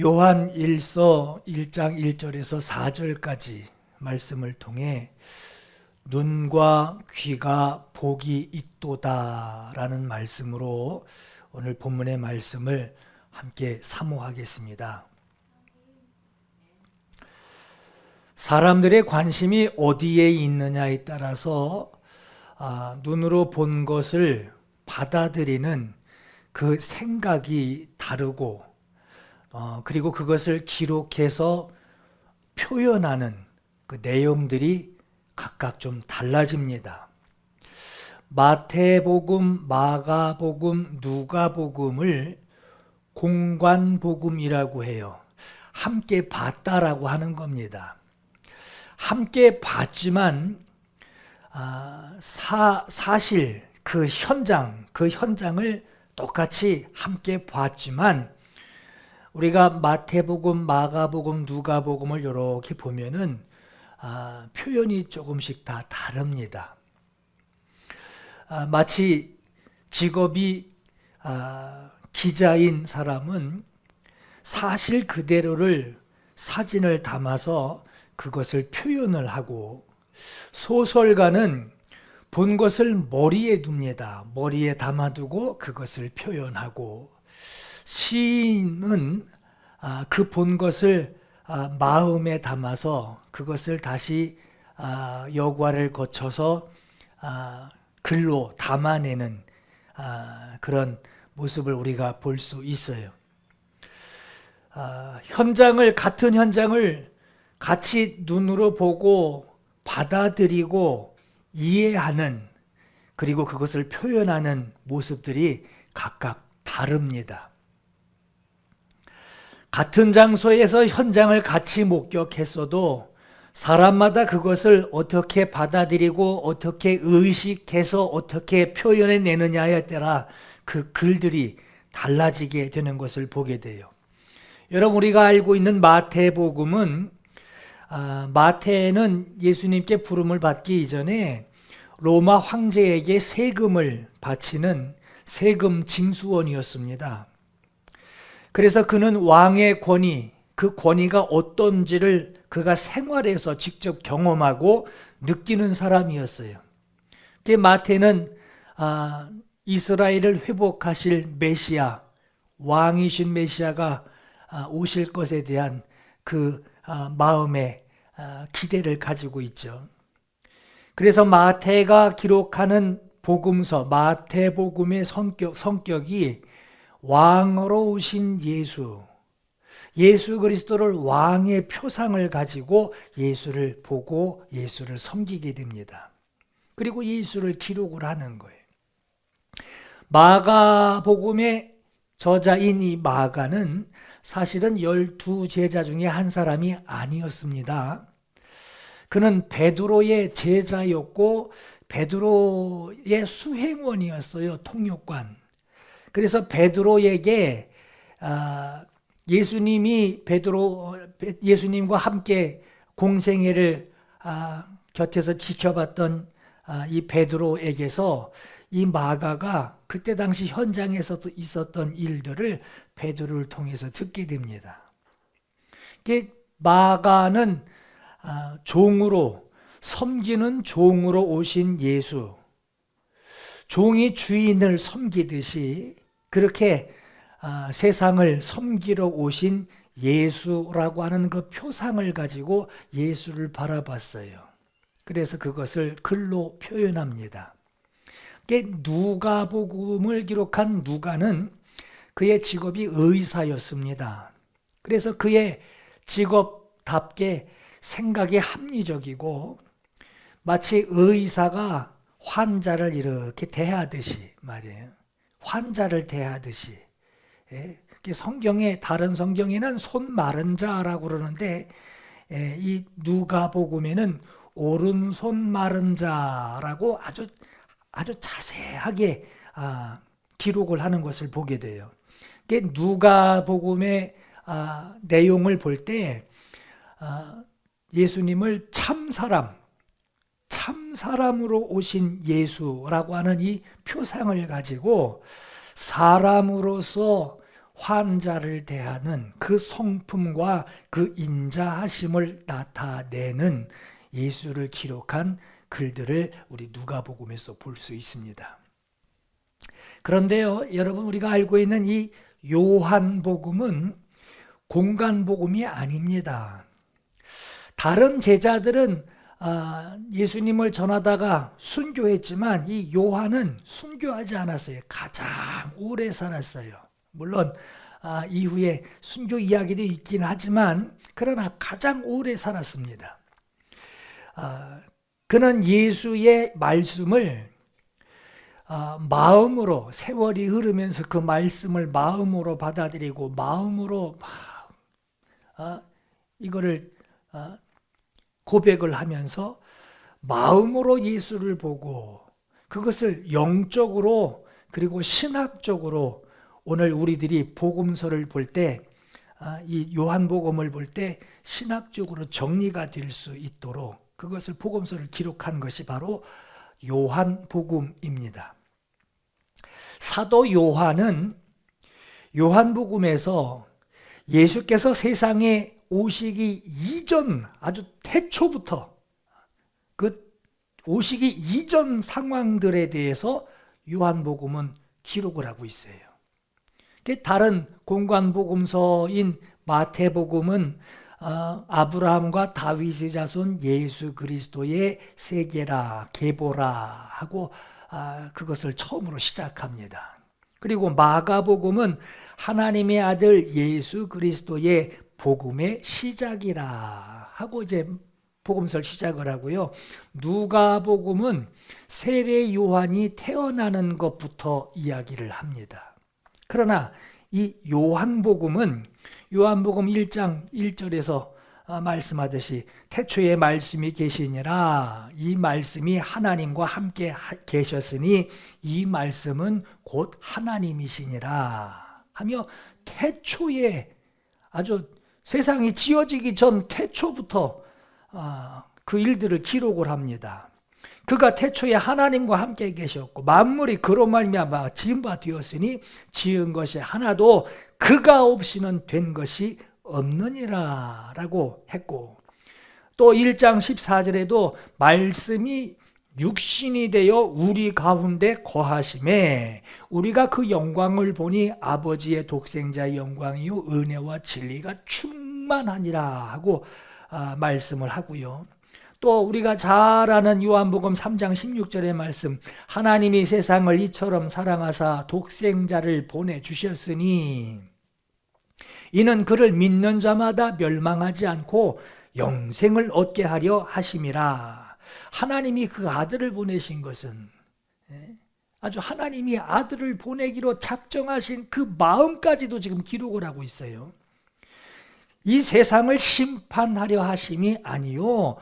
요한 1서 1장 1절에서 4절까지 말씀을 통해 눈과 귀가 복이 있도다라는 말씀으로 오늘 본문의 말씀을 함께 사모하겠습니다. 사람들의 관심이 어디에 있느냐에 따라서 눈으로 본 것을 받아들이는 그 생각이 다르고 그리고 그것을 기록해서 표현하는 그 내용들이 각각 좀 달라집니다. 마태복음, 마가복음, 누가복음을 공관복음이라고 해요. 함께 봤다라고 하는 겁니다. 함께 봤지만 사실 그 현장을 똑같이 함께 봤지만 우리가 마태복음, 마가복음, 누가복음을 이렇게 보면은 표현이 조금씩 다 다릅니다. 마치 직업이 기자인 사람은 사실 그대로를 사진을 담아서 그것을 표현을 하고, 소설가는 본 것을 머리에 둡니다. 머리에 담아두고 그것을 표현하고, 시인은 그 본 것을 마음에 담아서 그것을 다시 여과를 거쳐서 글로 담아내는 그런 모습을 우리가 볼 수 있어요. 같은 현장을 같이 눈으로 보고 받아들이고 이해하는, 그리고 그것을 표현하는 모습들이 각각 다릅니다. 같은 장소에서 현장을 같이 목격했어도 사람마다 그것을 어떻게 받아들이고 어떻게 의식해서 어떻게 표현해내느냐에 따라 그 글들이 달라지게 되는 것을 보게 돼요. 여러분, 우리가 알고 있는 마태복음은 마태는 예수님께 부름을 받기 이전에 로마 황제에게 세금을 바치는 세금 징수원이었습니다. 그래서 그는 왕의 권위, 그 권위가 어떤지를 그가 생활에서 직접 경험하고 느끼는 사람이었어요. 마태는 이스라엘을 회복하실 메시아, 왕이신 메시아가 오실 것에 대한 그 마음의 기대를 가지고 있죠. 그래서 마태가 기록하는 복음서, 마태복음의 성격이 왕으로 오신 예수 그리스도를 왕의 표상을 가지고 예수를 보고 예수를 섬기게 됩니다. 그리고 예수를 기록을 하는 거예요. 마가복음의 저자인 이 마가는 사실은 12제자 중에 한 사람이 아니었습니다. 그는 베드로의 제자였고 베드로의 수행원이었어요. 통역관. 그래서 베드로에게 예수님과 함께 공생애를 곁에서 지켜봤던 이 베드로에게서 이 마가가 그때 당시 현장에서 있었던 일들을 베드로를 통해서 듣게 됩니다. 마가는 섬기는 종으로 오신 예수, 종이 주인을 섬기듯이 그렇게 세상을 섬기러 오신 예수라고 하는 그 표상을 가지고 예수를 바라봤어요. 그래서 그것을 글로 표현합니다. 누가복음을 기록한 누가는 그의 직업이 의사였습니다. 그래서 그의 직업답게 생각이 합리적이고 마치 의사가 환자를 이렇게 대하듯이 말이에요. 환자를 대하듯이. 다른 성경에는 손 마른 자라고 그러는데 이 누가복음에는 오른손 마른 자라고 아주 자세하게 기록을 하는 것을 보게 돼요. 누가복음의 내용을 볼 때 예수님을 참사람으로 오신 예수라고 하는 이 표상을 가지고 사람으로서 환자를 대하는 그 성품과 그 인자하심을 나타내는 예수를 기록한 글들을 우리 누가복음에서 볼 수 있습니다. 그런데요, 여러분, 우리가 알고 있는 이 요한복음은 공간복음이 아닙니다. 다른 제자들은 예수님을 전하다가 순교했지만 이 요한은 순교하지 않았어요. 가장 오래 살았어요. 물론 이후에 순교 이야기도 있긴 하지만 그러나 가장 오래 살았습니다. 그는 예수의 말씀을 마음으로, 세월이 흐르면서 그 말씀을 마음으로 받아들이고 마음으로 이거를 고백을 하면서 마음으로 예수를 보고 그것을 영적으로 그리고 신학적으로 오늘 우리들이 복음서를 볼 때, 이 요한복음을 볼 때 신학적으로 정리가 될 수 있도록 그것을 복음서를 기록한 것이 바로 요한복음입니다. 사도 요한은 요한복음에서 예수께서 세상에 오시기 이전, 아주 태초부터 그 오시기 이전 상황들에 대해서 요한복음은 기록을 하고 있어요. 다른 공관복음서인 마태복음은 아브라함과 다윗의 자손 예수 그리스도의 세계라, 계보라 하고 그것을 처음으로 시작합니다. 그리고 마가복음은 하나님의 아들 예수 그리스도의 복음의 시작이라 하고 이제 복음서를 시작을 하고요. 누가복음은 세례 요한이 태어나는 것부터 이야기를 합니다. 그러나 이 요한복음 1장 1절에서 말씀하듯이 태초에 말씀이 계시니라, 이 말씀이 하나님과 함께 계셨으니 이 말씀은 곧 하나님이시니라 하며 태초에, 아주 세상이 지어지기 전 태초부터 그 일들을 기록을 합니다. 그가 태초에 하나님과 함께 계셨고 만물이 그로 말미암아 지은 바 되었으니 지은 것이 하나도 그가 없이는 된 것이 없느니라 라고 했고, 또 1장 14절에도 말씀이 육신이 되어 우리 가운데 거하심에 우리가 그 영광을 보니 아버지의 독생자의 영광이요 은혜와 진리가 충만하니라 하고 말씀을 하고요. 또 우리가 잘 아는 요한복음 3장 16절의 말씀, 하나님이 세상을 이처럼 사랑하사 독생자를 보내주셨으니 이는 그를 믿는 자마다 멸망하지 않고 영생을 얻게 하려 하심이라. 하나님이 그 아들을 보내신 것은 아주 하나님이 아들을 보내기로 작정하신 그 마음까지도 지금 기록을 하고 있어요. 이 세상을 심판하려 하심이 아니요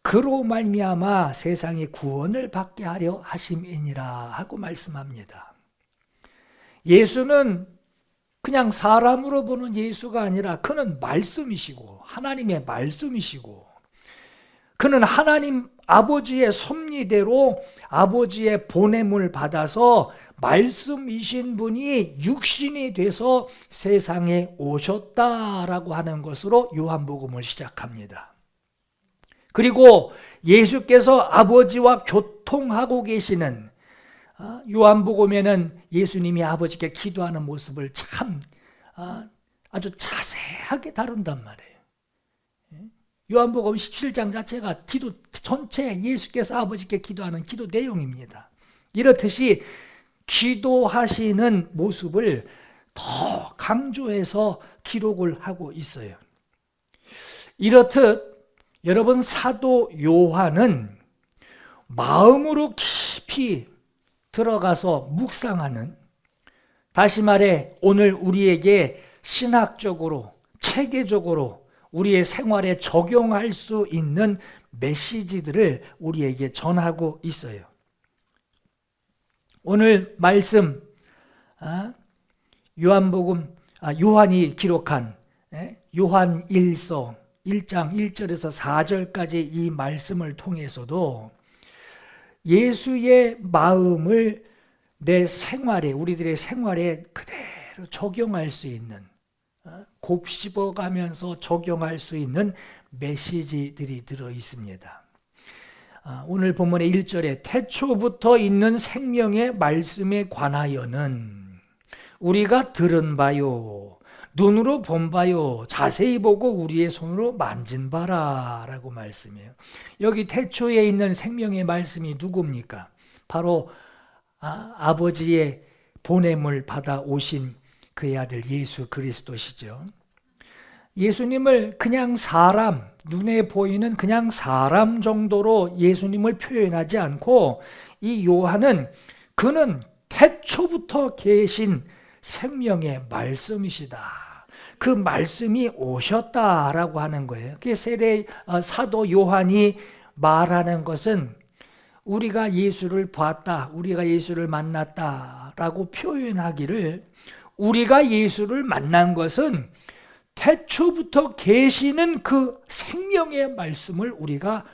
그로 말미암아 세상이 구원을 받게 하려 하심이니라 하고 말씀합니다. 예수는 그냥 사람으로 보는 예수가 아니라 그는 말씀이시고 하나님의 말씀이시고 그는 하나님 아버지의 섭리대로 아버지의 보냄을 받아서 말씀이신 분이 육신이 돼서 세상에 오셨다라고 하는 것으로 요한복음을 시작합니다. 그리고 예수께서 아버지와 교통하고 계시는, 요한복음에는 예수님이 아버지께 기도하는 모습을 참 아주 자세하게 다룬단 말이에요. 요한복음 17장 자체가 기도 전체 예수께서 아버지께 기도하는 기도 내용입니다. 이렇듯이 기도하시는 모습을 더 강조해서 기록을 하고 있어요. 이렇듯 여러분, 사도 요한은 마음으로 깊이 들어가서 묵상하는, 다시 말해 오늘 우리에게 신학적으로 체계적으로 우리의 생활에 적용할 수 있는 메시지들을 우리에게 전하고 있어요. 오늘 말씀 요한이 기록한 요한 1서 1장 1절에서 4절까지 이 말씀을 통해서도 예수의 마음을 내 생활에, 우리들의 생활에 그대로 그대로 적용할 수 있는, 곱씹어가면서 적용할 수 있는 메시지들이 들어 있습니다. 오늘 본문의 1절에 태초부터 있는 생명의 말씀에 관하여는 우리가 들은 바요, 눈으로 본 바요, 자세히 보고 우리의 손으로 만진 바라 라고 말씀해요. 여기 태초에 있는 생명의 말씀이 누굽니까? 바로 아버지의 보냄을 받아 오신 그의 아들 예수 그리스도시죠. 예수님을 그냥 사람, 눈에 보이는 그냥 사람 정도로 예수님을 표현하지 않고 이 요한은 그는 태초부터 계신 생명의 말씀이시다. 그 말씀이 오셨다라고 하는 거예요. 그 세례 사도 요한이 말하는 것은 우리가 예수를 봤다, 우리가 예수를 만났다라고 표현하기를, 우리가 예수를 만난 것은 태초부터 계시는 그 생명의 말씀을 우리가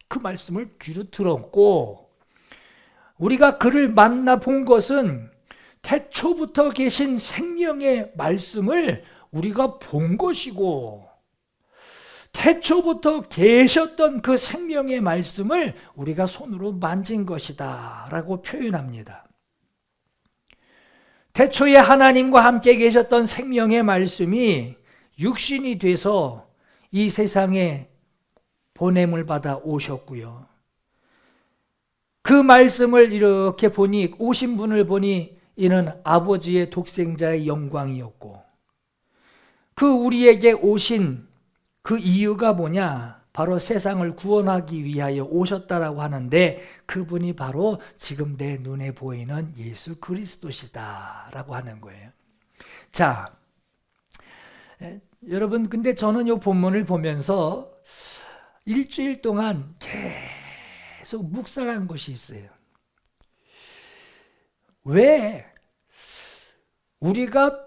그 말씀을 귀로 들었고, 우리가 그를 만나 본 것은 태초부터 계신 생명의 말씀을 우리가 본 것이고, 태초부터 계셨던 그 생명의 말씀을 우리가 손으로 만진 것이다 라고 표현합니다. 태초에 하나님과 함께 계셨던 생명의 말씀이 육신이 돼서 이 세상에 보냄을 받아 오셨고요. 그 말씀을 이렇게 보니, 오신 분을 보니 이는 아버지의 독생자의 영광이었고, 그 우리에게 오신 그 이유가 뭐냐? 바로 세상을 구원하기 위하여 오셨다라고 하는데, 그분이 바로 지금 내 눈에 보이는 예수 그리스도시다 라고 하는 거예요. 자, 여러분, 근데 저는 이 본문을 보면서 일주일 동안 계속 묵상한 것이 있어요. 왜 우리가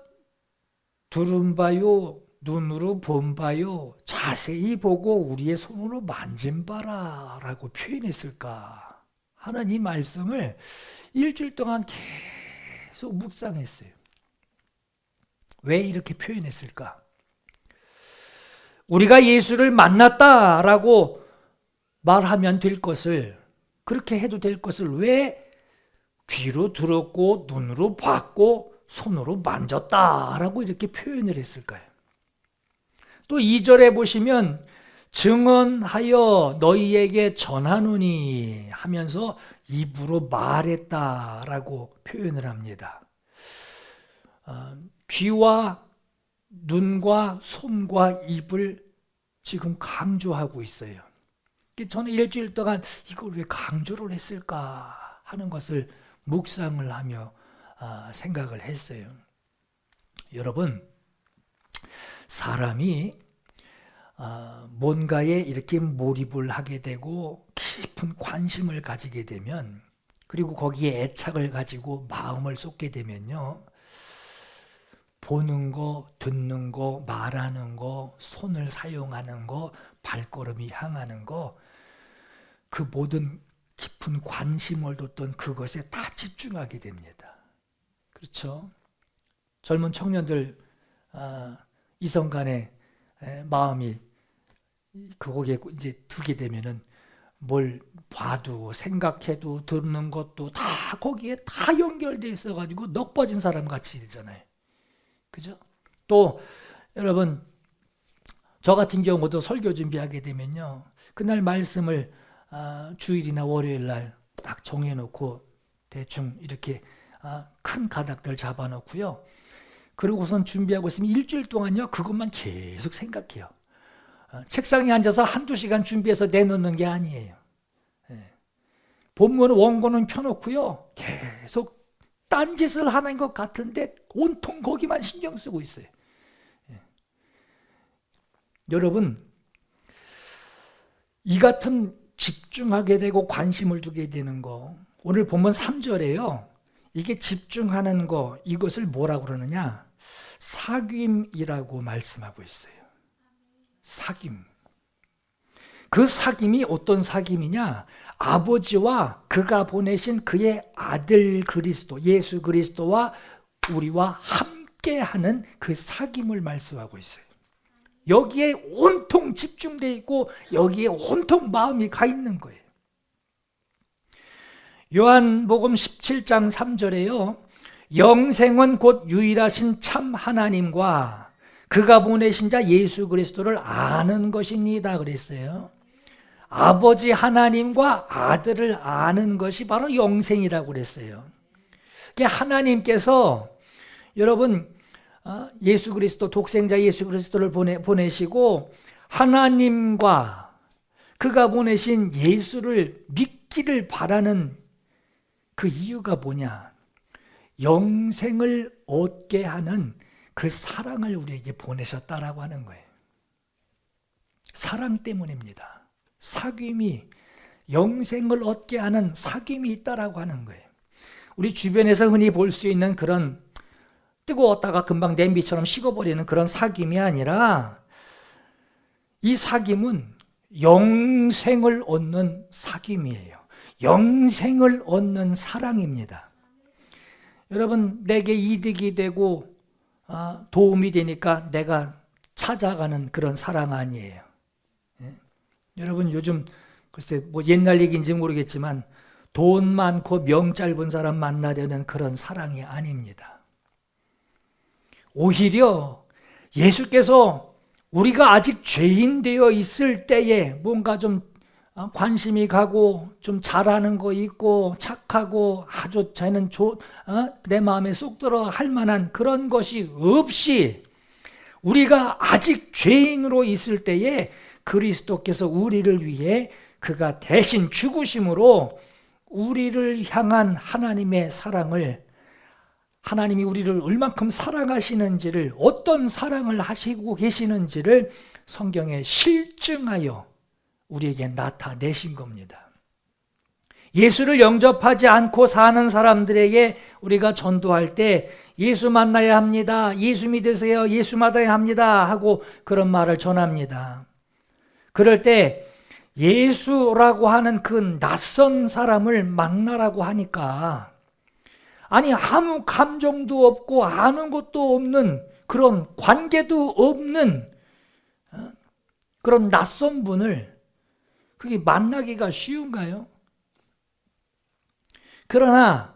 들은 바요, 눈으로 본 바요, 자세히 보고 우리의 손으로 만진 바라 라고 표현했을까 하는 이 말씀을 일주일 동안 계속 묵상했어요. 왜 이렇게 표현했을까? 우리가 예수를 만났다라고 말하면 될 것을, 그렇게 해도 될 것을 왜 귀로 들었고 눈으로 봤고 손으로 만졌다라고 이렇게 표현을 했을까요? 또 2절에 보시면 증언하여 너희에게 전하노니 하면서 입으로 말했다라고 표현을 합니다. 귀와 눈과 손과 입을 지금 강조하고 있어요. 저는 일주일 동안 이걸 왜 강조를 했을까 하는 것을 묵상을 하며 생각을 했어요. 여러분, 사람이 뭔가에 이렇게 몰입을 하게 되고 깊은 관심을 가지게 되면, 그리고 거기에 애착을 가지고 마음을 쏟게 되면요, 보는 거, 듣는 거, 말하는 거, 손을 사용하는 거, 발걸음이 향하는 거, 그 모든 깊은 관심을 뒀던 그것에 다 집중하게 됩니다. 그렇죠? 젊은 청년들 이성 간의 마음이 거기에 이제 들게 되면은 뭘 봐도 생각해도 듣는 것도 다 거기에 다 연결돼 있어 가지고 넋 빠진 사람 같이 되잖아요. 그죠? 또 여러분, 저 같은 경우도 설교 준비하게 되면요, 그날 말씀을 주일이나 월요일 날 딱 정해놓고 대충 이렇게 큰 가닥들 잡아놓고요, 그러고선 준비하고 있으면 일주일 동안요 그것만 계속 생각해요. 책상에 앉아서 한두 시간 준비해서 내놓는 게 아니에요. 본문 원고는 펴놓고요 계속 딴짓을 하는 것 같은데 온통 거기만 신경 쓰고 있어요. 여러분, 이 같은 집중하게 되고 관심을 두게 되는 거, 오늘 본문 3절에요. 이게 집중하는 거, 이것을 뭐라고 그러느냐? 사귐이라고 말씀하고 있어요. 사귐. 그 사귐이 어떤 사귐이냐? 아버지와 그가 보내신 그의 아들 그리스도, 예수 그리스도와 우리와 함께 얻게 하는 그 사귐을 말씀하고 있어요. 여기에 온통 집중되어 있고 여기에 온통 마음이 가 있는 거예요. 요한복음 17장 3절에요. 영생은 곧 유일하신 참 하나님과 그가 보내신 자 예수 그리스도를 아는 것입니다 그랬어요. 아버지 하나님과 아들을 아는 것이 바로 영생이라고 그랬어요. 하나님께서 여러분 예수 그리스도 독생자 예수 그리스도를 보내시고 하나님과 그가 보내신 예수를 믿기를 바라는 그 이유가 뭐냐? 영생을 얻게 하는 그 사랑을 우리에게 보내셨다라고 하는 거예요. 사랑 때문입니다. 사귐이 영생을 얻게 하는 사귐이 있다라고 하는 거예요. 우리 주변에서 흔히 볼 수 있는 그런 뜨거웠다가 금방 냄비처럼 식어버리는 그런 사귐이 아니라 이 사귐은 영생을 얻는 사귐이에요. 영생을 얻는 사랑입니다. 여러분, 내게 이득이 되고 도움이 되니까 내가 찾아가는 그런 사랑 아니에요. 예? 여러분, 요즘 글쎄 뭐 옛날 얘기인지 모르겠지만 돈 많고 명 짧은 사람 만나려는 그런 사랑이 아닙니다. 오히려 예수께서 우리가 아직 죄인 되어 있을 때에 뭔가 좀 관심이 가고 좀 잘하는 거 있고 착하고 아주 쟤는 내 마음에 쏙 들어 할 만한 그런 것이 없이 우리가 아직 죄인으로 있을 때에 그리스도께서 우리를 위해 그가 대신 죽으심으로 우리를 향한 하나님의 사랑을, 하나님이 우리를 얼만큼 사랑하시는지를, 어떤 사랑을 하시고 계시는지를 성경에 실증하여 우리에게 나타내신 겁니다. 예수를 영접하지 않고 사는 사람들에게 우리가 전도할 때 예수 만나야 합니다, 예수 믿으세요, 예수 받아야 합니다 하고 그런 말을 전합니다. 그럴 때 예수라고 하는 그 낯선 사람을 만나라고 하니까 아니 아무 감정도 없고 아는 것도 없는 그런 관계도 없는 그런 낯선 분을 그게 만나기가 쉬운가요? 그러나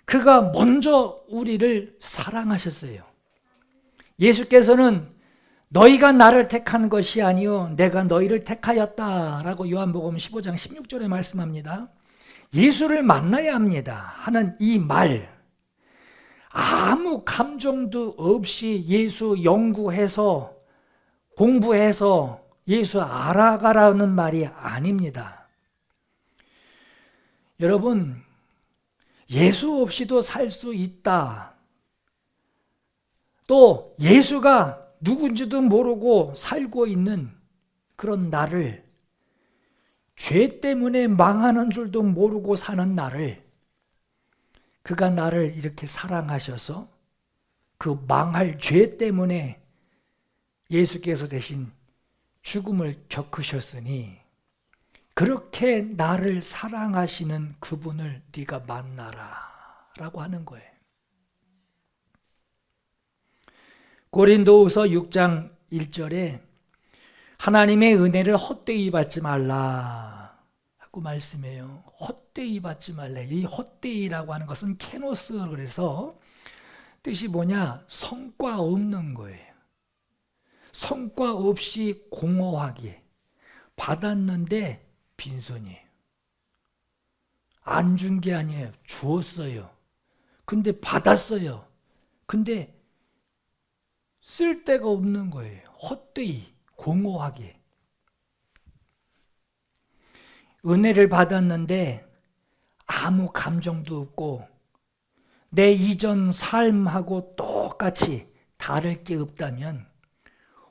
그가 먼저 우리를 사랑하셨어요. 예수께서는 너희가 나를 택한 것이 아니요 내가 너희를 택하였다라고 요한복음 15장 16절에 말씀합니다. 예수를 만나야 합니다 하는 이 말, 아무 감정도 없이 예수 연구해서 공부해서 예수 알아가라는 말이 아닙니다. 여러분, 예수 없이도 살 수 있다. 또 예수가 누군지도 모르고 살고 있는 그런 나를, 죄 때문에 망하는 줄도 모르고 사는 나를, 그가 나를 이렇게 사랑하셔서 그 망할 죄 때문에 예수께서 대신 죽음을 겪으셨으니 그렇게 나를 사랑하시는 그분을 네가 만나라 라고 하는 거예요. 고린도후서 6장 1절에 하나님의 은혜를 헛되이 받지 말라 하고 말씀해요. 헛되이 받지 말라. 이 헛되이라고 하는 것은 케노스, 그래서 뜻이 뭐냐? 성과 없는 거예요. 성과 없이 공허하게 받았는데 빈손이에요. 안 준 게 아니에요. 주었어요. 근데 받았어요. 근데 쓸 데가 없는 거예요. 헛되이 공허하게. 은혜를 받았는데 아무 감정도 없고 내 이전 삶하고 똑같이 다를 게 없다면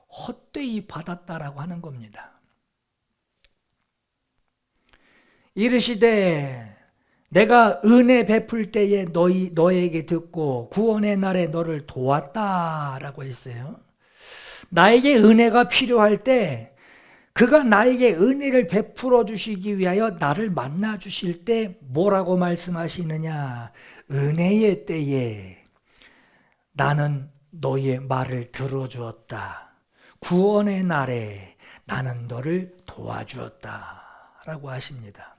헛되이 받았다라고 하는 겁니다. 이르시되 내가 은혜 베풀 때에 너에게 듣고 구원의 날에 너를 도왔다라고 했어요. 나에게 은혜가 필요할 때 그가 나에게 은혜를 베풀어 주시기 위하여 나를 만나 주실 때 뭐라고 말씀하시느냐? 은혜의 때에 나는 너희의 말을 들어주었다. 구원의 날에 나는 너를 도와주었다. 라고 하십니다.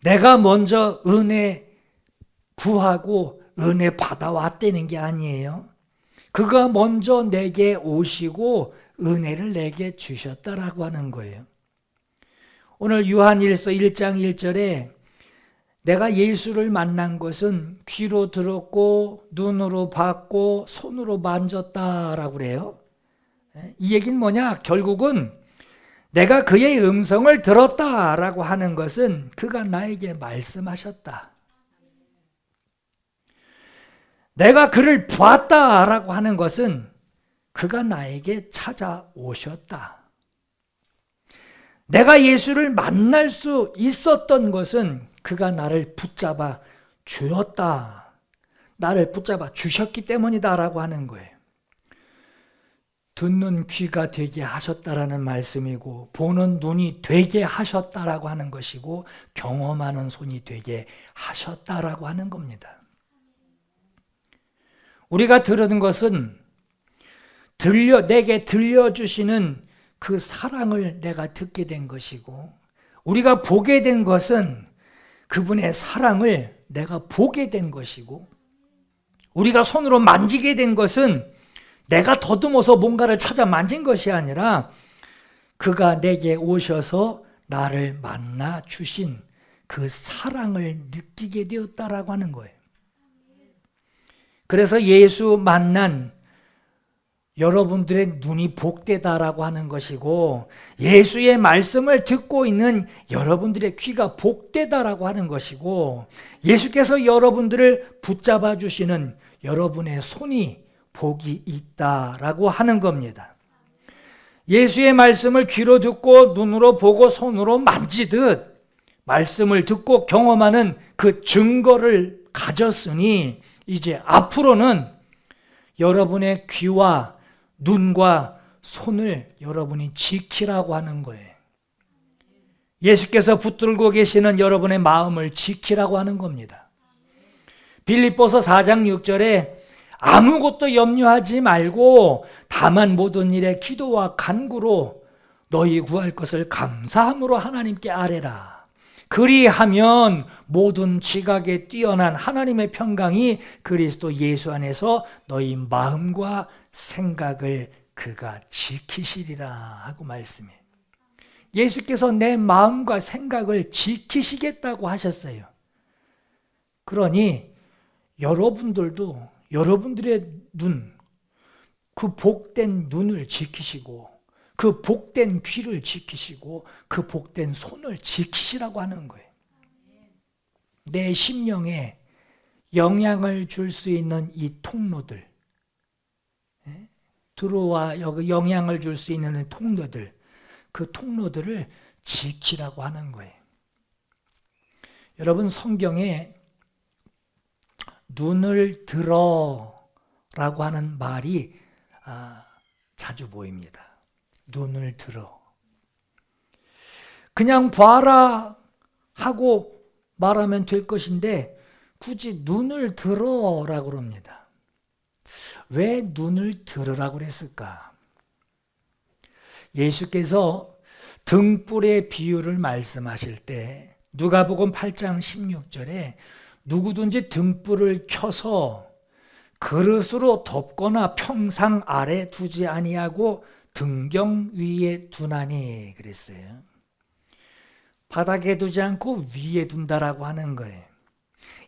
내가 먼저 은혜 구하고 은혜 받아왔다는 게 아니에요. 그가 먼저 내게 오시고 은혜를 내게 주셨다라고 하는 거예요. 오늘 요한일서 1장 1절에 내가 예수를 만난 것은 귀로 들었고 눈으로 봤고 손으로 만졌다라고 그래요. 이 얘기는 뭐냐? 결국은 내가 그의 음성을 들었다라고 하는 것은 그가 나에게 말씀하셨다. 내가 그를 보았다라고 하는 것은 그가 나에게 찾아오셨다. 내가 예수를 만날 수 있었던 것은 그가 나를 붙잡아 주었다. 나를 붙잡아 주셨기 때문이다라고 하는 거예요. 듣는 귀가 되게 하셨다라는 말씀이고 보는 눈이 되게 하셨다라고 하는 것이고 경험하는 손이 되게 하셨다라고 하는 겁니다. 우리가 들은 것은 내게 들려주시는 그 사랑을 내가 듣게 된 것이고 우리가 보게 된 것은 그분의 사랑을 내가 보게 된 것이고 우리가 손으로 만지게 된 것은 내가 더듬어서 뭔가를 찾아 만진 것이 아니라 그가 내게 오셔서 나를 만나 주신 그 사랑을 느끼게 되었다라고 하는 거예요. 그래서 예수 만난 여러분들의 눈이 복되다라고 하는 것이고 예수의 말씀을 듣고 있는 여러분들의 귀가 복되다라고 하는 것이고 예수께서 여러분들을 붙잡아 주시는 여러분의 손이 복이 있다라고 하는 겁니다. 예수의 말씀을 귀로 듣고 눈으로 보고 손으로 만지듯 말씀을 듣고 경험하는 그 증거를 가졌으니 이제 앞으로는 여러분의 귀와 눈과 손을 여러분이 지키라고 하는 거예요. 예수께서 붙들고 계시는 여러분의 마음을 지키라고 하는 겁니다. 빌립보서 4장 6절에 아무것도 염려하지 말고 다만 모든 일에 기도와 간구로 너희 구할 것을 감사함으로 하나님께 아뢰라. 그리하면 모든 지각에 뛰어난 하나님의 평강이 그리스도 예수 안에서 너희 마음과 생각을 그가 지키시리라 하고 말씀해요. 예수께서 내 마음과 생각을 지키시겠다고 하셨어요. 그러니 여러분들도 여러분들의 눈, 그 복된 눈을 지키시고 그 복된 귀를 지키시고 그 복된 손을 지키시라고 하는 거예요. 내 심령에 영향을 줄 수 있는 이 통로들, 들어와 여기 영향을 줄 수 있는 통로들, 그 통로들을 지키라고 하는 거예요. 여러분 성경에 눈을 들어라고 하는 말이 자주 보입니다. 눈을 들어. 그냥 봐라 하고 말하면 될 것인데 굳이 눈을 들어라고 그럽니다. 왜 눈을 들으라고 그랬을까? 예수께서 등불의 비유를 말씀하실 때 누가복음 8장 16절에 누구든지 등불을 켜서 그릇으로 덮거나 평상 아래 두지 아니하고 등경 위에 두나니 그랬어요. 바닥에 두지 않고 위에 둔다라고 하는 거예요.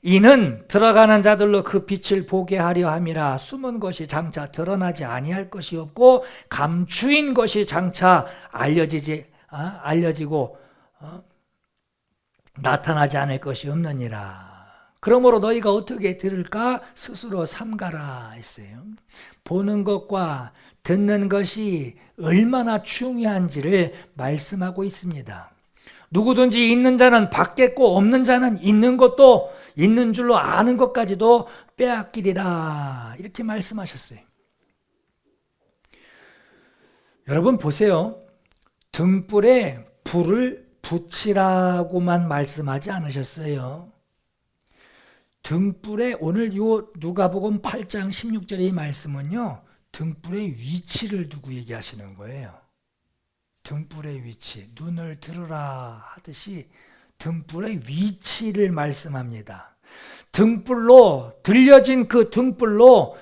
이는 들어가는 자들로 그 빛을 보게 하려 함이라. 숨은 것이 장차 드러나지 아니할 것이 없고 감추인 것이 장차 알려지고 나타나지 않을 것이 없느니라. 그러므로 너희가 어떻게 들을까 스스로 삼가라 했어요. 보는 것과 듣는 것이 얼마나 중요한지를 말씀하고 있습니다. 누구든지 있는 자는 받겠고 없는 자는 있는 것도 있는 줄로 아는 것까지도 빼앗기리라 이렇게 말씀하셨어요. 여러분 보세요. 등불에 불을 붙이라고만 말씀하지 않으셨어요. 등불에 오늘 요 누가복음 8장 16절의 이 말씀은요. 등불의 위치를 두고 얘기하시는 거예요. 등불의 위치, 눈을 들으라 하듯이 등불의 위치를 말씀합니다. 등불로 들려진 그 등불로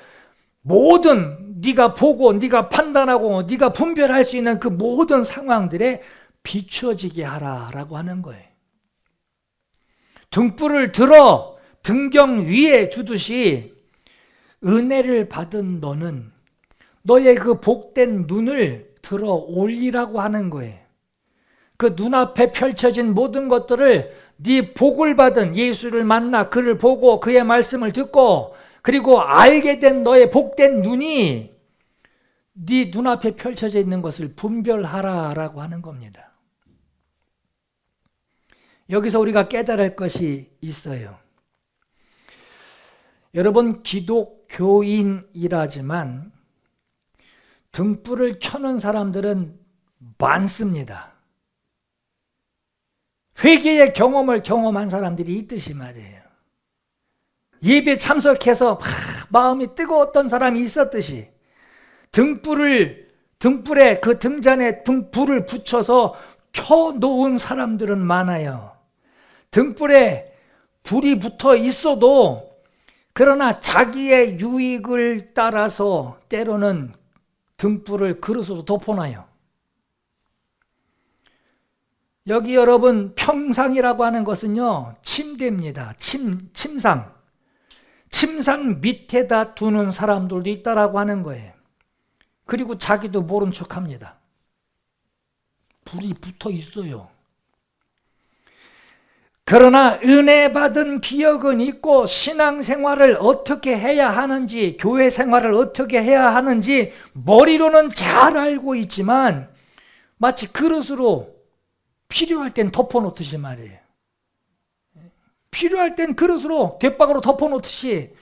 모든 네가 보고 네가 판단하고 네가 분별할 수 있는 그 모든 상황들에 비추어지게 하라라고 하는 거예요. 등불을 들어 등경 위에 두듯이 은혜를 받은 너는 너의 그 복된 눈을 들어 올리라고 하는 거예요. 그 눈앞에 펼쳐진 모든 것들을 네 복을 받은 예수를 만나 그를 보고 그의 말씀을 듣고 그리고 알게 된 너의 복된 눈이 네 눈앞에 펼쳐져 있는 것을 분별하라라고 하는 겁니다. 여기서 우리가 깨달을 것이 있어요. 여러분, 기독교인이라지만 등불을 켜는 사람들은 많습니다. 회개의 경험을 경험한 사람들이 있듯이 말이에요. 예배 참석해서 막 마음이 뜨거웠던 사람이 있었듯이 등불에 그 등잔에 불을 붙여서 켜놓은 사람들은 많아요. 등불에 불이 붙어 있어도 그러나 자기의 유익을 따라서 때로는 등불을 그릇으로 덮어놔요. 여기 여러분 평상이라고 하는 것은요 침대입니다. 침상. 침상 밑에다 두는 사람들도 있다라고 하는 거예요. 그리고 자기도 모른 척합니다. 불이 붙어 있어요. 그러나 은혜 받은 기억은 있고 신앙생활을 어떻게 해야 하는지 교회 생활을 어떻게 해야 하는지 머리로는 잘 알고 있지만 마치 그릇으로 필요할 땐 덮어놓듯이 말이에요. 필요할 땐 그릇으로 뒷박으로 덮어놓듯이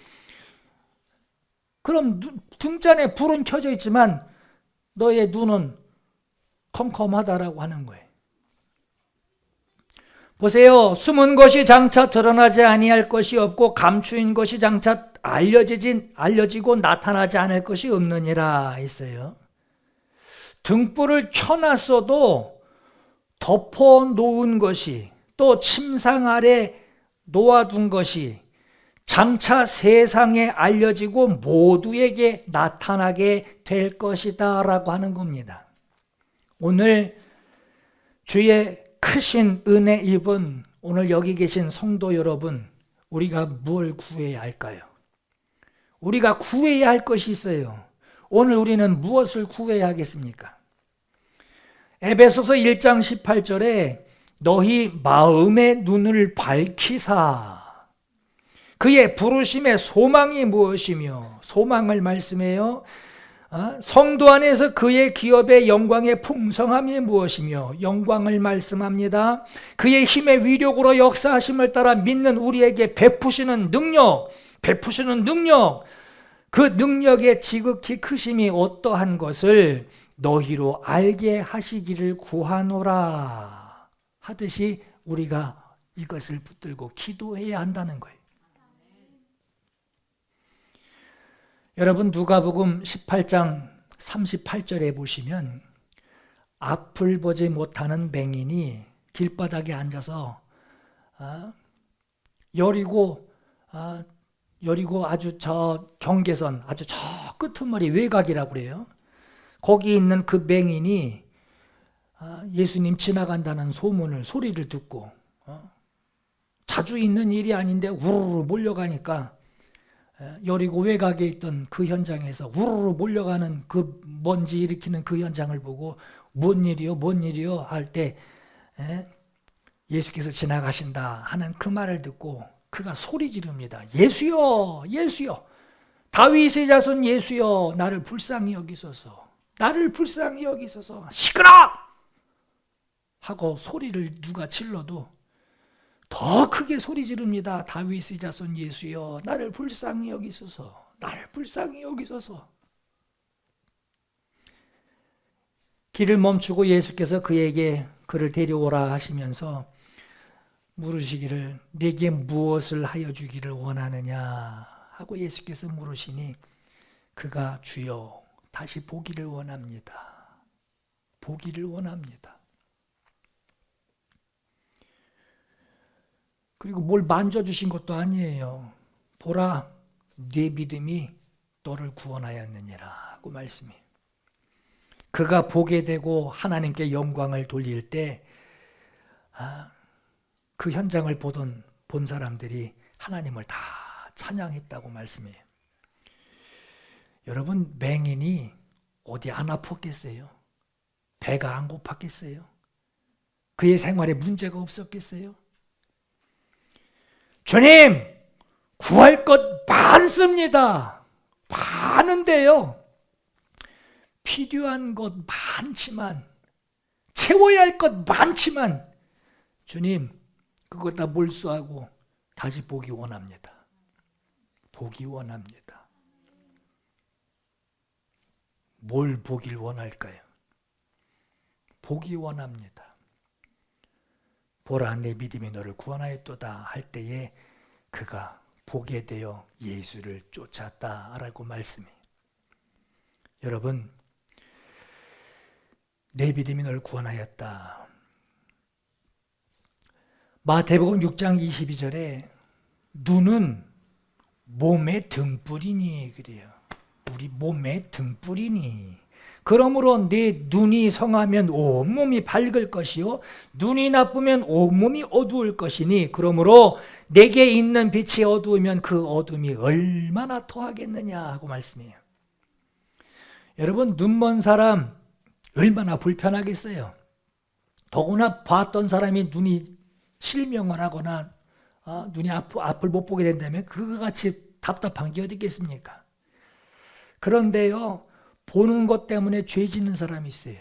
그럼 등잔에 불은 켜져 있지만 너의 눈은 컴컴하다라고 하는 거예요. 보세요. 숨은 것이 장차 드러나지 아니할 것이 없고 감추인 것이 장차 알려지고 나타나지 않을 것이 없느니라 했어요. 등불을 켜놨어도 덮어놓은 것이 또 침상 아래 놓아둔 것이 장차 세상에 알려지고 모두에게 나타나게 될 것이다 라고 하는 겁니다. 오늘 주의 크신 은혜 입은 오늘 여기 계신 성도 여러분, 우리가 뭘 구해야 할까요? 우리가 구해야 할 것이 있어요. 오늘 우리는 무엇을 구해야 하겠습니까? 에베소서 1장 18절에 너희 마음의 눈을 밝히사 그의 부르심의 소망이 무엇이며 소망을 말씀해요. 성도 안에서 그의 기업의 영광의 풍성함이 무엇이며 영광을 말씀합니다. 그의 힘의 위력으로 역사하심을 따라 믿는 우리에게 베푸시는 능력 그 능력의 지극히 크심이 어떠한 것을 너희로 알게 하시기를 구하노라 하듯이 우리가 이것을 붙들고 기도해야 한다는 거예요. 여러분 누가복음 18장 38절에 보시면 앞을 보지 못하는 맹인이 길바닥에 앉아서 여리고 아주 저 경계선 아주 저 끄트머리 외곽이라고 그래요. 거기 있는 그 맹인이 예수님 지나간다는 소리를 듣고 자주 있는 일이 아닌데 우르르 몰려가니까 여리고 외곽에 있던 그 현장에서 우르르 몰려가는 그 먼지 일으키는 그 현장을 보고 뭔 일이요 할 때 예수께서 지나가신다 하는 그 말을 듣고 그가 소리 지릅니다. 예수여 다윗의 자손 예수여 나를 불쌍히 여기소서 시끄러 하고 소리를 누가 질러도 더 크게 소리 지릅니다. 다윗의 자손 예수여 나를 불쌍히 여기소서 길을 멈추고 예수께서 그에게 그를 데려오라 하시면서 물으시기를 내게 무엇을 하여 주기를 원하느냐 하고 예수께서 물으시니 그가 주여 다시 보기를 원합니다. 보기를 원합니다. 그리고 뭘 만져주신 것도 아니에요. 보라, 네 믿음이 너를 구원하였느니라 하고 말씀해. 그가 보게 되고 하나님께 영광을 돌릴 때 그 현장을 본 사람들이 하나님을 다 찬양했다고 말씀해요. 여러분, 맹인이 어디 안 아팠겠어요? 배가 안 고팠겠어요? 그의 생활에 문제가 없었겠어요? 주님, 구할 것 많습니다. 많은데요. 필요한 것 많지만, 채워야 할 것 많지만, 주님, 그거 다 몰수하고 다시 보기 원합니다. 보기 원합니다. 뭘 보길 원할까요? 보기 원합니다. 보라, 내 믿음이 너를 구원하였도다 할 때에 그가 보게 되어 예수를 쫓았다라고 말씀해요. 여러분, 내 믿음이 너를 구원하였다. 마태복음 6장 22절에 눈은 몸의 등불이니 그래요. 우리 몸의 등불이니. 그러므로 네 눈이 성하면 온몸이 밝을 것이요 눈이 나쁘면 온몸이 어두울 것이니 그러므로 내게 있는 빛이 어두우면 그 어둠이 얼마나 더하겠느냐 하고 말씀해요. 여러분, 눈먼 사람 얼마나 불편하겠어요. 더구나 봤던 사람이 눈이 실명을 하거나 눈이 앞을 못 보게 된다면 그거 같이 답답한 게 어디 있겠습니까? 그런데요, 보는 것 때문에 죄 짓는 사람이 있어요.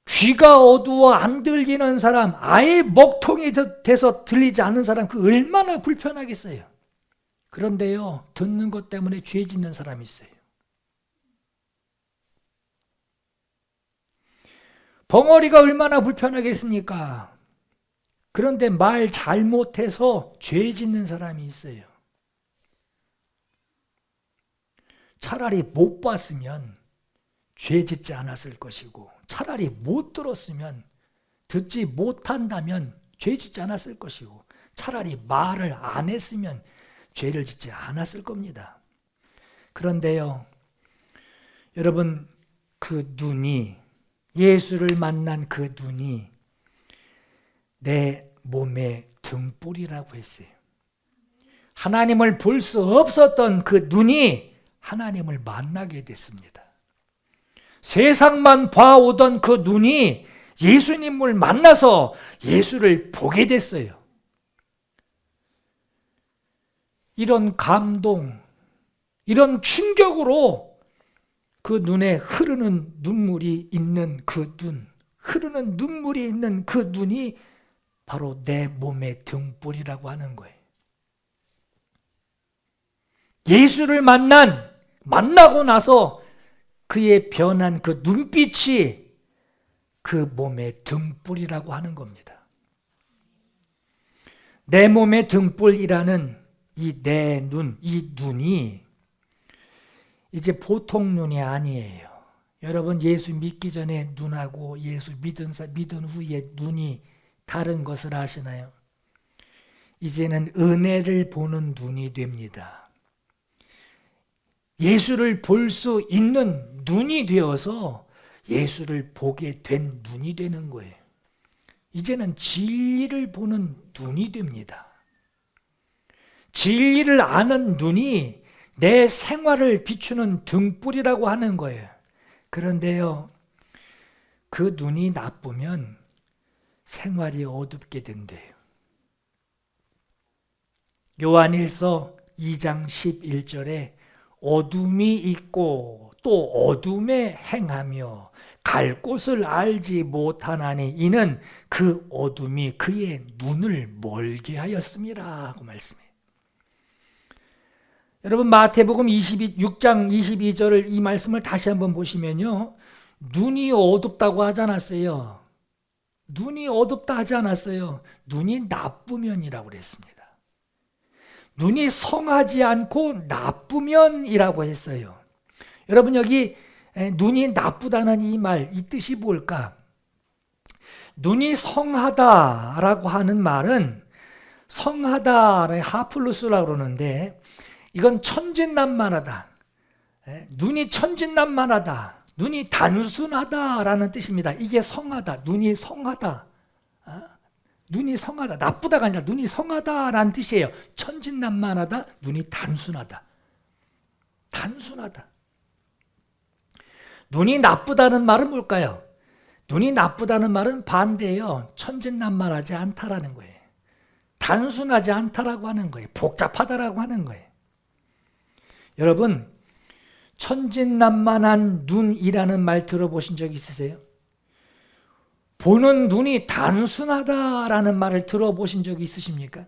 귀가 어두워 안 들리는 사람, 아예 먹통이 돼서 들리지 않는 사람, 그 얼마나 불편하겠어요. 그런데요, 듣는 것 때문에 죄 짓는 사람이 있어요. 벙어리가 얼마나 불편하겠습니까? 그런데 말 잘못해서 죄 짓는 사람이 있어요. 차라리 못 봤으면 죄 짓지 않았을 것이고, 차라리 못 들었으면, 듣지 못한다면 죄 짓지 않았을 것이고, 차라리 말을 안 했으면 죄를 짓지 않았을 겁니다. 그런데요, 여러분, 그 눈이, 예수를 만난 그 눈이 내 몸의 등불이라고 했어요. 하나님을 볼 수 없었던 그 눈이 하나님을 만나게 됐습니다. 세상만 봐오던 그 눈이 예수님을 만나서 예수를 보게 됐어요. 이런 감동, 이런 충격으로 그 눈에 흐르는 눈물이 있는 그 눈, 흐르는 눈물이 있는 그 눈이 바로 내 몸의 등불이라고 하는 거예요. 예수를 만나고 나서 그의 변한 그 눈빛이 그 몸의 등불이라고 하는 겁니다. 내 몸의 등불이라는 이 내 눈, 이 눈이 이제 보통 눈이 아니에요. 여러분, 예수 믿기 전에 눈하고 예수 믿은 후에 눈이 다른 것을 아시나요? 이제는 은혜를 보는 눈이 됩니다. 예수를 볼 수 있는 눈이 되어서 예수를 보게 된 눈이 되는 거예요. 이제는 진리를 보는 눈이 됩니다. 진리를 아는 눈이 내 생활을 비추는 등불이라고 하는 거예요. 그런데요, 그 눈이 나쁘면 생활이 어둡게 된대요. 요한일서 2장 11절에 어둠이 있고 또 어둠에 행하며 갈 곳을 알지 못하나니 이는 그 어둠이 그의 눈을 멀게 하였습니다 하고 말씀해요. 여러분, 마태복음 6장 22절을 이 말씀을 다시 한번 보시면요, 눈이 어둡다고 하지 않았어요. 눈이 어둡다 하지 않았어요. 눈이 나쁘면이라고 그랬습니다. 눈이 성하지 않고 나쁘면이라고 했어요. 여러분 여기 눈이 나쁘다는 이 말, 이 뜻이 뭘까? 눈이 성하다라고 하는 말은 성하다를 하플루스라고 그러는데 이건 천진난만하다. 눈이 천진난만하다. 눈이 단순하다라는 뜻입니다. 이게 성하다. 눈이 성하다. 눈이 성하다. 나쁘다가 아니라 눈이 성하다라는 뜻이에요. 천진난만하다. 눈이 단순하다. 단순하다. 눈이 나쁘다는 말은 뭘까요? 눈이 나쁘다는 말은 반대예요. 천진난만하지 않다라는 거예요. 단순하지 않다라고 하는 거예요. 복잡하다라고 하는 거예요. 여러분, 천진난만한 눈이라는 말 들어보신 적 있으세요? 보는 눈이 단순하다라는 말을 들어보신 적이 있으십니까?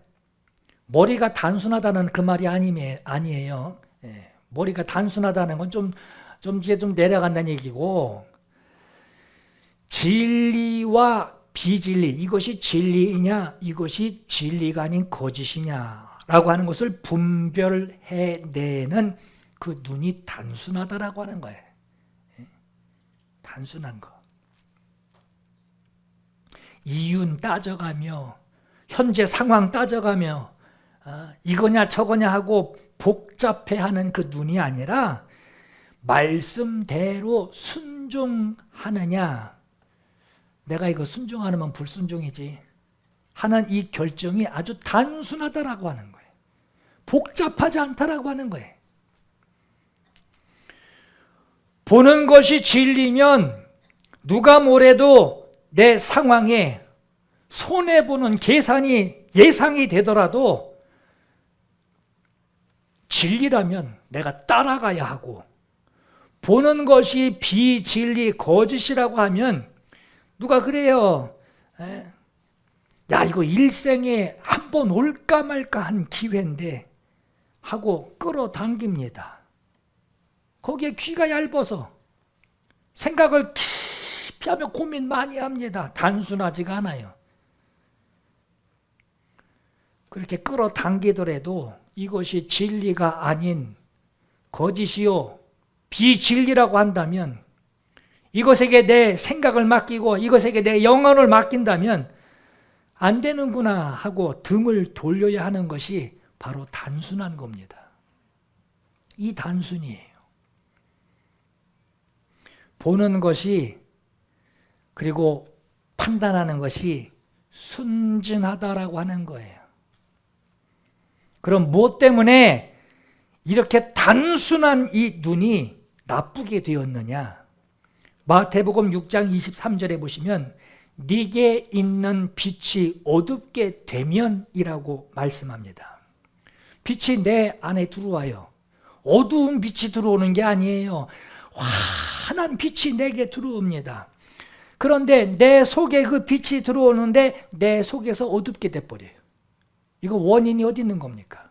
머리가 단순하다는 그 말이 아니에요. 머리가 단순하다는 건 좀 내려간다는 얘기고, 진리와 비진리, 이것이 진리이냐, 이것이 진리가 아닌 거짓이냐라고 하는 것을 분별해내는 그 눈이 단순하다라고 하는 거예요. 단순한 거. 이윤 따져가며, 현재 상황 따져가며, 이거냐 저거냐 하고 복잡해하는 그 눈이 아니라 말씀대로 순종하느냐, 내가 이거 순종하면 불순종이지 하는 이 결정이 아주 단순하다라고 하는 거예요. 복잡하지 않다라고 하는 거예요. 보는 것이 진리면 누가 뭐래도 내 상황에 손해보는 계산이 예상이 되더라도 진리라면 내가 따라가야 하고, 보는 것이 비진리 거짓이라고 하면 누가 그래요. 야, 이거 일생에 한 번 올까 말까 한 기회인데 하고 끌어당깁니다. 거기에 귀가 얇아서 생각을 깊이 하며 고민 많이 합니다. 단순하지가 않아요. 그렇게 끌어당기더라도 이것이 진리가 아닌 거짓이요 비진리라고 한다면, 이것에게 내 생각을 맡기고 이것에게 내 영혼을 맡긴다면 안 되는구나 하고 등을 돌려야 하는 것이 바로 단순한 겁니다. 이 단순이에요. 보는 것이, 그리고 판단하는 것이 순진하다라고 하는 거예요. 그럼 무엇 때문에 이렇게 단순한 이 눈이 나쁘게 되었느냐? 마태복음 6장 23절에 보시면 네게 있는 빛이 어둡게 되면이라고 말씀합니다. 빛이 내 안에 들어와요. 어두운 빛이 들어오는 게 아니에요. 환한 빛이 내게 들어옵니다. 그런데 내 속에 그 빛이 들어오는데 내 속에서 어둡게 돼버려요. 이거 원인이 어디 있는 겁니까?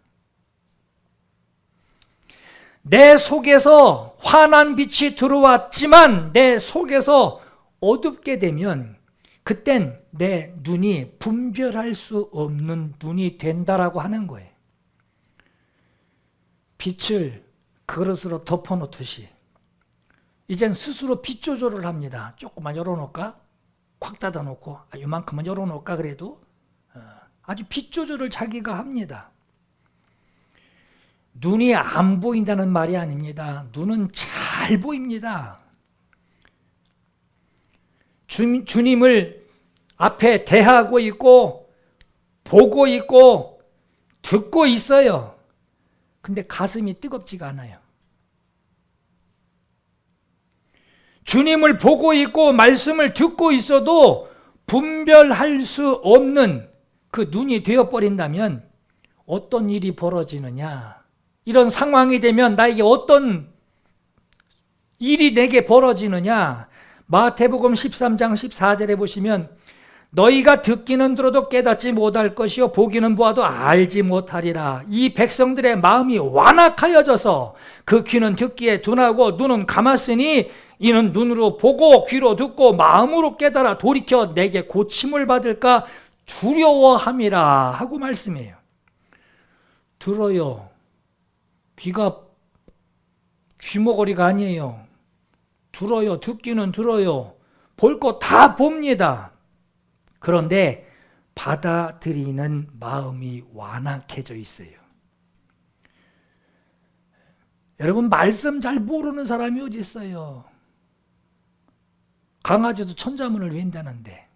내 속에서 환한 빛이 들어왔지만 내 속에서 어둡게 되면 그땐 내 눈이 분별할 수 없는 눈이 된다라고 하는 거예요. 빛을 그릇으로 덮어놓듯이 이젠 스스로 빛 조절을 합니다. 조금만 열어놓을까? 콱 닫아놓고 이만큼만 열어놓을까? 그래도 아주 빛 조절을 자기가 합니다. 눈이 안 보인다는 말이 아닙니다. 눈은 잘 보입니다. 주님을 앞에 대하고 있고 보고 있고 듣고 있어요. 근데 가슴이 뜨겁지가 않아요. 주님을 보고 있고 말씀을 듣고 있어도 분별할 수 없는 그 눈이 되어버린다면 어떤 일이 벌어지느냐? 이런 상황이 되면 나에게 어떤 일이 내게 벌어지느냐? 마태복음 13장 14절에 보시면 너희가 듣기는 들어도 깨닫지 못할 것이요 보기는 보아도 알지 못하리라. 이 백성들의 마음이 완악하여져서 그 귀는 듣기에 둔하고 눈은 감았으니 이는 눈으로 보고 귀로 듣고 마음으로 깨달아 돌이켜 내게 고침을 받을까 두려워함이라 하고 말씀해요. 들어요. 귀가 귀머거리가 아니에요. 들어요. 듣기는 들어요. 볼 거 다 봅니다. 그런데 받아들이는 마음이 완악해져 있어요. 여러분, 말씀 잘 모르는 사람이 어디 있어요? 강아지도 천자문을 웬다는데.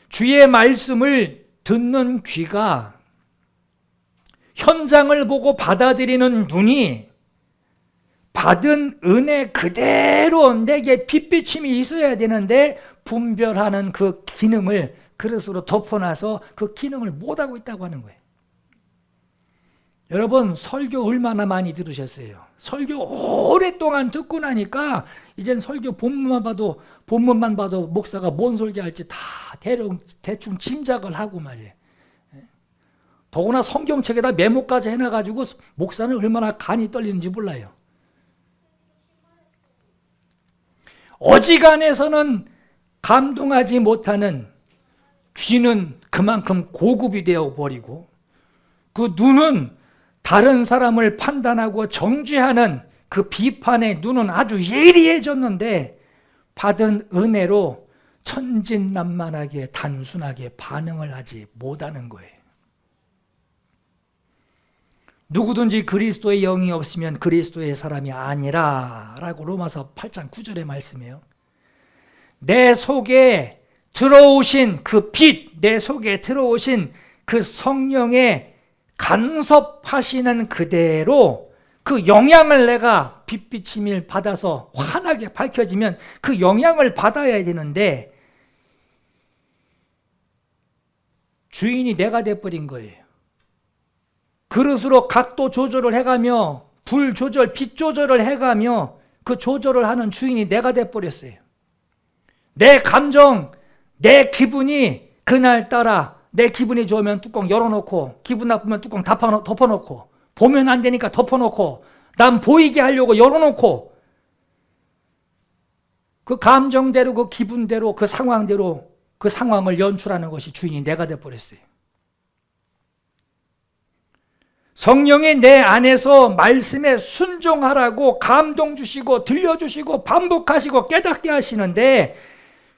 주의 말씀을 듣는 귀가, 현장을 보고 받아들이는 눈이, 받은 은혜 그대로 내게 빛비침이 있어야 되는데 분별하는 그 기능을 그릇으로 덮어놔서 그 기능을 못하고 있다고 하는 거예요. 여러분, 설교 얼마나 많이 들으셨어요? 설교 오랫동안 듣고 나니까 이젠 설교 본문만 봐도 목사가 뭔 설교할지 다 대충 짐작을 하고 말이에요. 더구나 성경책에다 메모까지 해놔가지고 목사는 얼마나 간이 떨리는지 몰라요. 어지간해서는 감동하지 못하는 귀는 그만큼 고급이 되어버리고, 그 눈은 다른 사람을 판단하고 정죄하는 그 비판의 눈은 아주 예리해졌는데 받은 은혜로 천진난만하게 단순하게 반응을 하지 못하는 거예요. 누구든지 그리스도의 영이 없으면 그리스도의 사람이 아니라 라고 로마서 8장 9절에 말씀해요. 내 속에 들어오신 그 빛, 내 속에 들어오신 그 성령의 간섭하시는 그대로 그 영향을 내가 빛비침을 받아서 환하게 밝혀지면 그 영향을 받아야 되는데 주인이 내가 돼버린 거예요. 그릇으로 각도 조절을 해가며 불 조절, 빛 조절을 해가며 그 조절을 하는 주인이 내가 돼버렸어요. 내 감정, 내 기분이 그날따라 내 기분이 좋으면 뚜껑 열어놓고 기분 나쁘면 뚜껑 덮어놓고 보면 안 되니까 덮어놓고 남 보이게 하려고 열어놓고 그 감정대로 그 기분대로 그 상황대로 그 상황을 연출하는 것이 주인이 내가 돼버렸어요. 성령이 내 안에서 말씀에 순종하라고 감동 주시고 들려주시고 반복하시고 깨닫게 하시는데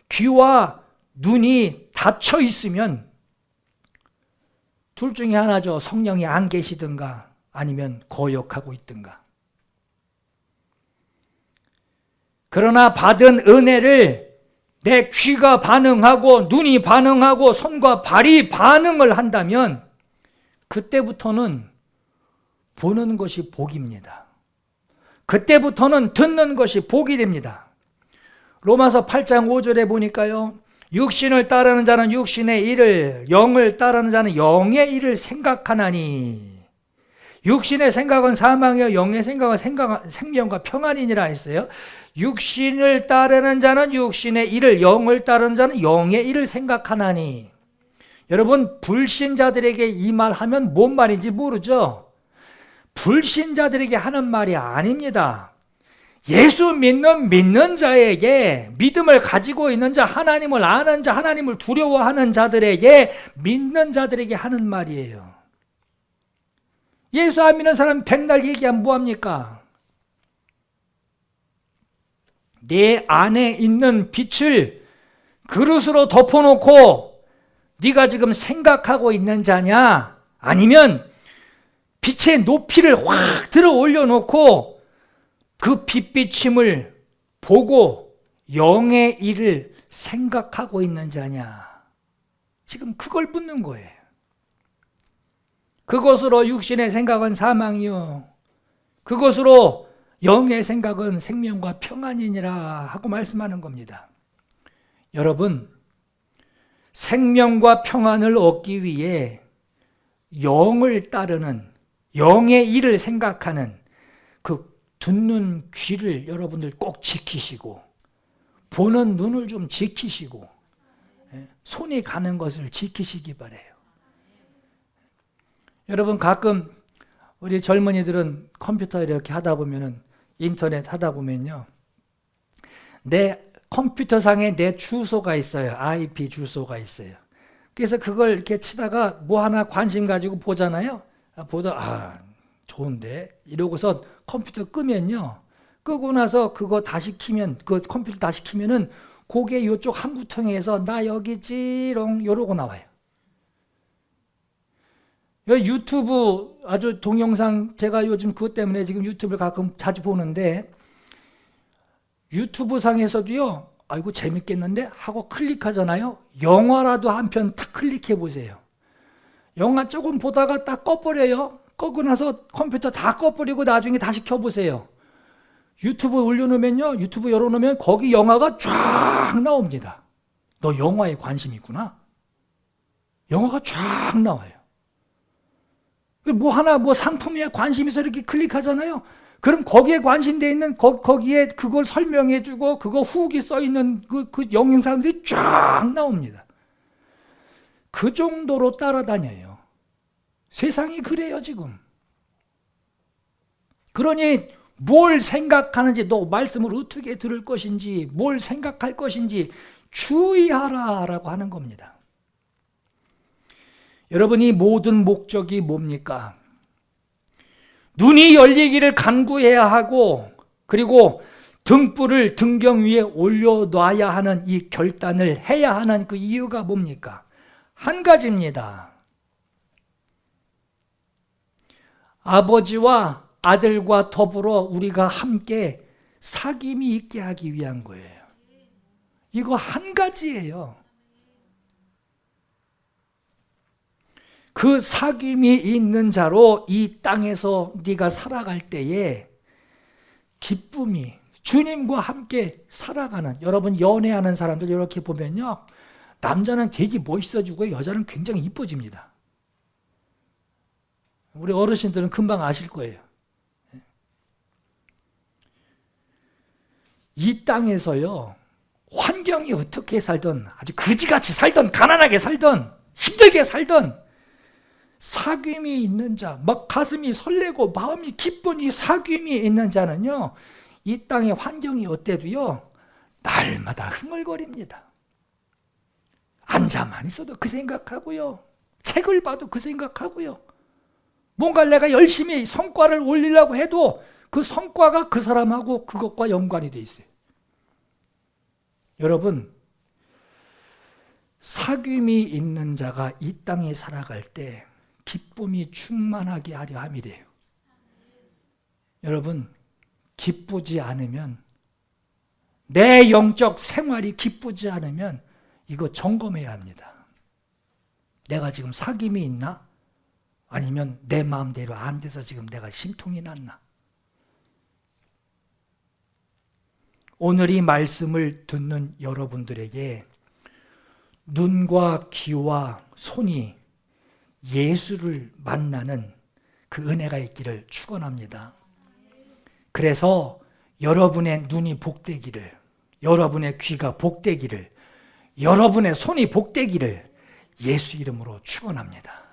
귀와 눈이 닫혀 있으면 둘 중에 하나죠. 성령이 안 계시든가 아니면 거역하고 있든가. 그러나 받은 은혜를 내 귀가 반응하고 눈이 반응하고 손과 발이 반응을 한다면 그때부터는 보는 것이 복입니다. 그때부터는 듣는 것이 복이 됩니다. 로마서 8장 5절에 보니까요. 육신을 따르는 자는 육신의 일을, 영을 따르는 자는 영의 일을 생각하나니 육신의 생각은 사망이요 영의 생각은 생명과 평안이니라 했어요. 육신을 따르는 자는 육신의 일을, 영을 따르는 자는 영의 일을 생각하나니. 여러분, 불신자들에게 이 말 하면 뭔 말인지 모르죠? 불신자들에게 하는 말이 아닙니다. 예수 믿는 자에게, 믿음을 가지고 있는 자, 하나님을 아는 자, 하나님을 두려워하는 자들에게, 믿는 자들에게 하는 말이에요. 예수 안 믿는 사람 백날 얘기하면 뭐합니까? 내 안에 있는 빛을 그릇으로 덮어놓고 네가 지금 생각하고 있는 자냐? 아니면 빛의 높이를 확 들어 올려놓고 그 빛비침을 보고 영의 일을 생각하고 있는 자냐? 지금 그걸 묻는 거예요. 그것으로 육신의 생각은 사망이요 그것으로 영의 생각은 생명과 평안이니라 하고 말씀하는 겁니다. 여러분, 생명과 평안을 얻기 위해 영을 따르는, 영의 일을 생각하는 그 듣는 귀를 여러분들 꼭 지키시고, 보는 눈을 좀 지키시고, 손이 가는 것을 지키시기 바라요. 여러분, 가끔 우리 젊은이들은 컴퓨터 이렇게 하다 보면은, 인터넷 하다 보면요, 내 컴퓨터상에 내 주소가 있어요. IP 주소가 있어요. 그래서 그걸 이렇게 치다가 뭐 하나 관심 가지고 보잖아요. 보다 좋은데 이러고서 컴퓨터 끄면요. 끄고 나서 그거 다시 키면 그 컴퓨터 다시 키면은 고개 요쪽 항구통에서 나 여기지롱 요러고 나와요. 유튜브 아주 동영상 제가 요즘 그것 때문에 지금 유튜브를 가끔 자주 보는데 유튜브 상에서도요. 아이고 재밌겠는데 하고 클릭하잖아요. 영화라도 한 편 탁 클릭해 보세요. 영화 조금 보다가 딱 꺼버려요. 꺼고 나서 컴퓨터 다 꺼버리고 나중에 다시 켜보세요. 유튜브 올려놓으면요. 유튜브 열어놓으면 거기 영화가 쫙 나옵니다. 너 영화에 관심 있구나. 영화가 쫙 나와요. 뭐 하나 뭐 상품에 관심 있어 이렇게 클릭하잖아요. 그럼 거기에 관심돼 있는 거기에 그걸 설명해주고 그거 후기 써 있는 그 영상들이 쫙 나옵니다. 그 정도로 따라다녀요. 세상이 그래요 지금. 그러니 뭘 생각하는지 너 말씀을 어떻게 들을 것인지 뭘 생각할 것인지 주의하라라고 하는 겁니다. 여러분이 모든 목적이 뭡니까? 눈이 열리기를 간구해야 하고 그리고 등불을 등경 위에 올려놔야 하는 이 결단을 해야 하는 그 이유가 뭡니까? 한 가지입니다. 아버지와 아들과 더불어 우리가 함께 사귐이 있게 하기 위한 거예요. 이거 한 가지예요. 그 사귐이 있는 자로 이 땅에서 네가 살아갈 때에 기쁨이 주님과 함께 살아가는 여러분 연애하는 사람들 이렇게 보면요. 남자는 되게 멋있어지고 여자는 굉장히 이뻐집니다. 우리 어르신들은 금방 아실 거예요. 이 땅에서요. 환경이 어떻게 살든 아주 그지같이 살든 가난하게 살든 힘들게 살든 사귐이 있는 자, 막 가슴이 설레고 마음이 기쁜 이 사귐이 있는 자는요. 이 땅의 환경이 어때도요. 날마다 흥얼거립니다. 앉아만 있어도 그 생각하고요. 책을 봐도 그 생각하고요. 뭔가 내가 열심히 성과를 올리려고 해도 그 성과가 그 사람하고 그것과 연관이 돼 있어요. 여러분, 사귐이 있는 자가 이 땅에 살아갈 때 기쁨이 충만하게 하려 함이래요. 여러분, 기쁘지 않으면 내 영적 생활이 기쁘지 않으면 이거 점검해야 합니다. 내가 지금 사귐이 있나? 아니면 내 마음대로 안 돼서 지금 내가 심통이 났나? 오늘 이 말씀을 듣는 여러분들에게 눈과 귀와 손이 예수를 만나는 그 은혜가 있기를 축원합니다. 그래서 여러분의 눈이 복되기를, 여러분의 귀가 복되기를, 여러분의 손이 복되기를 예수 이름으로 축원합니다.